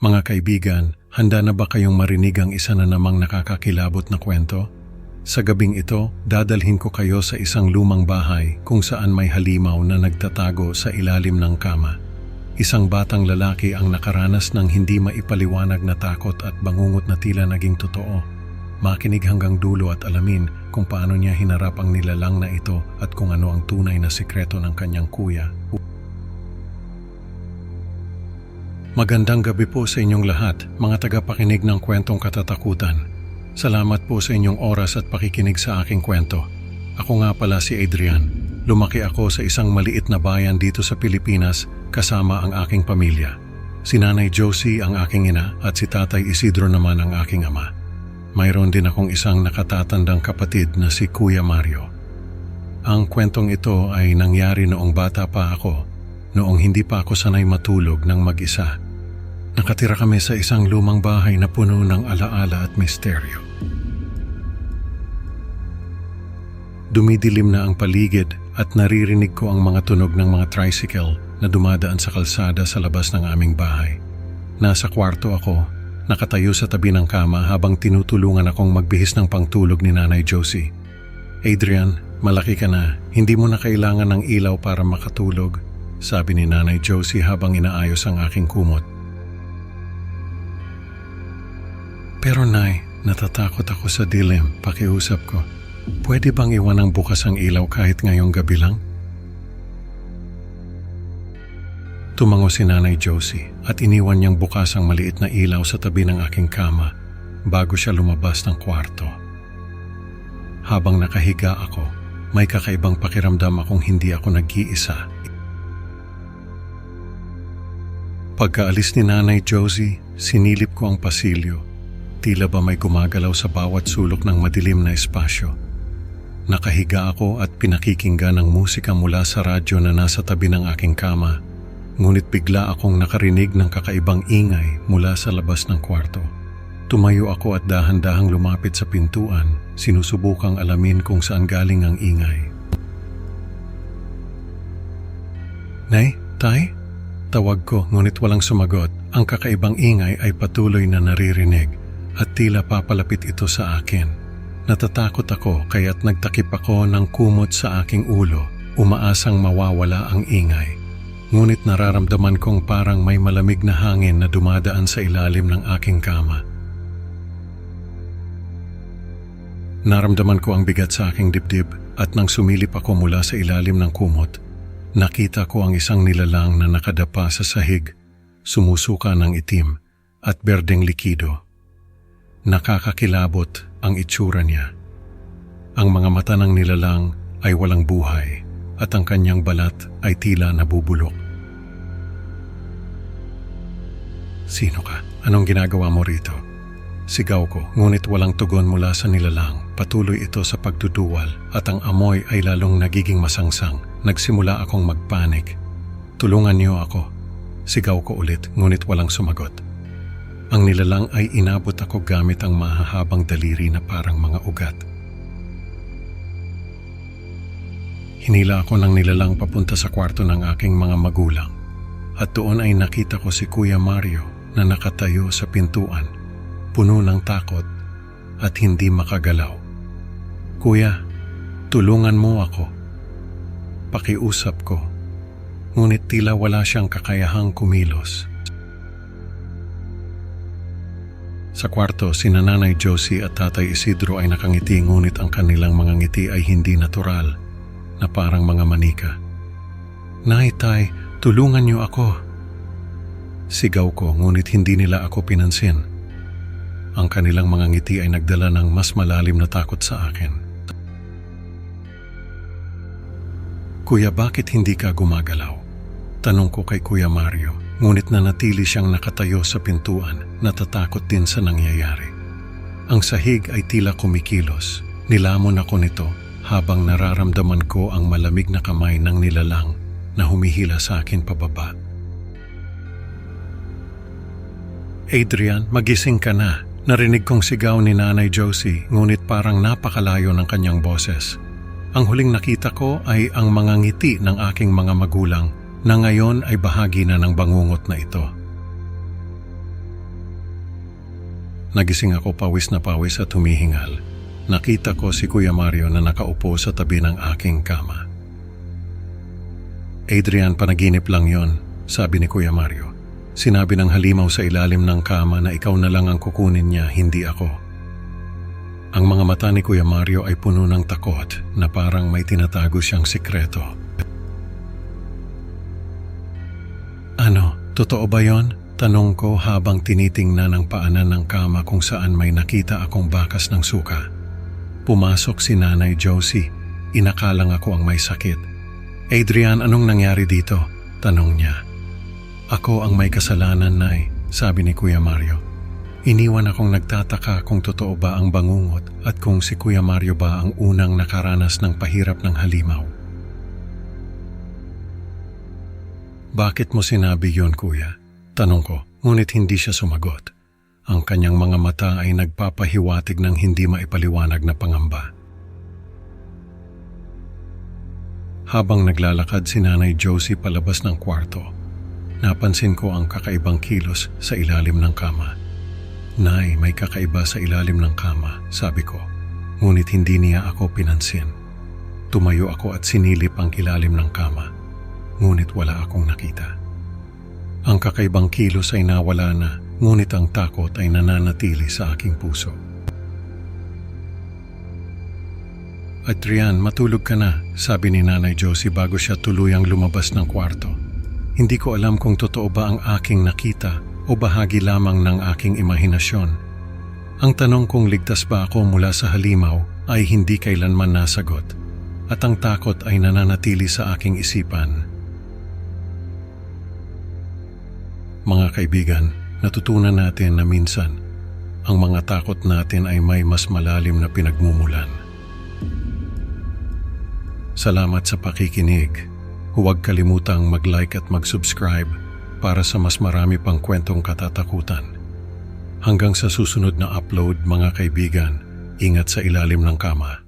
Mga kaibigan, handa na ba kayong marinig ang isa na namang nakakakilabot na kwento? Sa gabing ito, dadalhin ko kayo sa isang lumang bahay kung saan may halimaw na nagtatago sa ilalim ng kama. Isang batang lalaki ang nakaranas ng hindi maipaliwanag na takot at bangungot na tila naging totoo. Makinig hanggang dulo at alamin kung paano niya hinarap ang nilalang na ito at kung ano ang tunay na sikreto ng kanyang kuya. Magandang gabi po sa inyong lahat, mga tagapakinig ng kwentong katatakutan. Salamat po sa inyong oras at pakikinig sa aking kwento. Ako nga pala si Adrian. Lumaki ako sa isang maliit na bayan dito sa Pilipinas kasama ang aking pamilya. Si Nanay Josie ang aking ina at si Tatay Isidro naman ang aking ama. Mayroon din akong isang nakatatandang kapatid na si Kuya Mario. Ang kwentong ito ay nangyari noong bata pa ako, noong hindi pa ako sanay matulog ng mag-isa. Nakatira kami sa isang lumang bahay na puno ng alaala at misteryo. Dumidilim na ang paligid at naririnig ko ang mga tunog ng mga tricycle na dumadaan sa kalsada sa labas ng aming bahay. Nasa kwarto ako, nakatayo sa tabi ng kama habang tinutulungan akong magbihis ng pangtulog ni Nanay Josie. Adrian, malaki ka na, hindi mo na kailangan ng ilaw para makatulog, sabi ni Nanay Josie habang inaayos ang aking kumot. Pero Nay, natatakot ako sa dilim, pakiusap ko. Pwede bang iwan ng bukas ang ilaw kahit ngayong gabi lang? Tumango si Nanay Josie at iniwan niyang bukas ang maliit na ilaw sa tabi ng aking kama bago siya lumabas ng kwarto. Habang nakahiga ako, may kakaibang pakiramdam akong hindi ako nag-iisa. Pagkaalis ni Nanay Josie, sinilip ko ang pasilyo. Tila ba may gumagalaw sa bawat sulok ng madilim na espasyo. Nakahiga ako at pinakikinggan ang musika mula sa radyo na nasa tabi ng aking kama. Ngunit bigla akong nakarinig ng kakaibang ingay mula sa labas ng kwarto. Tumayo ako at dahan-dahang lumapit sa pintuan, sinusubukang alamin kung saan galing ang ingay. Nay, Tay? Tawag ko ngunit walang sumagot. Ang kakaibang ingay ay patuloy na naririnig at tila papalapit ito sa akin. Natatakot ako kaya't nagtakip ako ng kumot sa aking ulo, umaasang mawawala ang ingay. Ngunit nararamdaman kong parang may malamig na hangin na dumadaan sa ilalim ng aking kama. Naramdaman ko ang bigat sa aking dibdib at nang sumilip ako mula sa ilalim ng kumot, nakita ko ang isang nilalang na nakadapa sa sahig, sumusuka ng itim at berdeng likido. Nakakakilabot ang itsura niya. Ang mga mata ng nilalang ay walang buhay at ang kanyang balat ay tila nabubulok. Sino ka? Anong ginagawa mo rito? Sigaw ko, ngunit walang tugon mula sa nilalang. Patuloy ito sa pagduduwal at ang amoy ay lalong nagiging masangsang. Nagsimula akong magpanik. Tulungan niyo ako. Sigaw ko ulit, ngunit walang sumagot. Ang nilalang ay inabot ako gamit ang mahahabang daliri na parang mga ugat. Hinila ako ng nilalang papunta sa kwarto ng aking mga magulang at doon ay nakita ko si Kuya Mario na nakatayo sa pintuan, puno ng takot at hindi makagalaw. Kuya, tulungan mo ako. Pakiusap ko, ngunit tila wala siyang kakayahang kumilos. Sa kwarto, sina Nanay Josie at Tatay Isidro ay nakangiti ngunit ang kanilang mga ngiti ay hindi natural, na parang mga manika. Nay, Tay, tulungan niyo ako. Sigaw ko ngunit hindi nila ako pinansin. Ang kanilang mga ngiti ay nagdala ng mas malalim na takot sa akin. Kuya, bakit hindi ka gumagalaw? Tanong ko kay Kuya Mario. Ngunit nanatili siyang nakatayo sa pintuan, natatakot din sa nangyayari. Ang sahig ay tila kumikilos. Nilamon ako nito habang nararamdaman ko ang malamig na kamay ng nilalang na humihila sa akin pababa. Adrian, magising ka na. Narinig kong sigaw ni Nanay Josie, ngunit parang napakalayo ng kanyang boses. Ang huling nakita ko ay ang mga ngiti ng aking mga magulang na ngayon ay bahagi na ng bangungot na ito. Nagising ako pawis na pawis at humihingal. Nakita ko si Kuya Mario na nakaupo sa tabi ng aking kama. Adrian, panaginip lang yon, sabi ni Kuya Mario. Sinabi ng halimaw sa ilalim ng kama na ikaw na lang ang kukunin niya, hindi ako. Ang mga mata ni Kuya Mario ay puno ng takot na parang may tinatago siyang sikreto. Ano, totoo ba yon? Tanong ko habang tinitingnan ang paanan ng kama kung saan may nakita akong bakas ng suka. Pumasok si Nanay Josie. Inakalang ako ang may sakit. Adrian, anong nangyari dito? Tanong niya. Ako ang may kasalanan, Nay, sabi ni Kuya Mario. Iniwan akong nagtataka kung totoo ba ang bangungot at kung si Kuya Mario ba ang unang nakaranas ng pahirap ng halimaw. Bakit mo sinabi yon, Kuya? Tanong ko, ngunit hindi siya sumagot. Ang kanyang mga mata ay nagpapahiwatig ng hindi maipaliwanag na pangamba. Habang naglalakad si Nanay Josie palabas ng kwarto, napansin ko ang kakaibang kilos sa ilalim ng kama. Nay, may kakaiba sa ilalim ng kama, sabi ko. Ngunit hindi niya ako pinansin. Tumayo ako at sinilip ang ilalim ng kama. Ngunit wala akong nakita. Ang kakaibang kilos ay nawala na, ngunit ang takot ay nananatili sa aking puso. Adrian, matulog ka na, sabi ni Nanay Josie bago siya tuluyang lumabas ng kwarto. Hindi ko alam kung totoo ba ang aking nakita o bahagi lamang ng aking imahinasyon. Ang tanong kung ligtas ba ako mula sa halimaw ay hindi kailanman nasagot, at ang takot ay nananatili sa aking isipan. Mga kaibigan, natutunan natin na minsan, ang mga takot natin ay may mas malalim na pinagmumulan. Salamat sa pakikinig. Huwag kalimutang mag-like at mag-subscribe para sa mas marami pang kwentong katatakutan. Hanggang sa susunod na upload, mga kaibigan, ingat sa ilalim ng kama.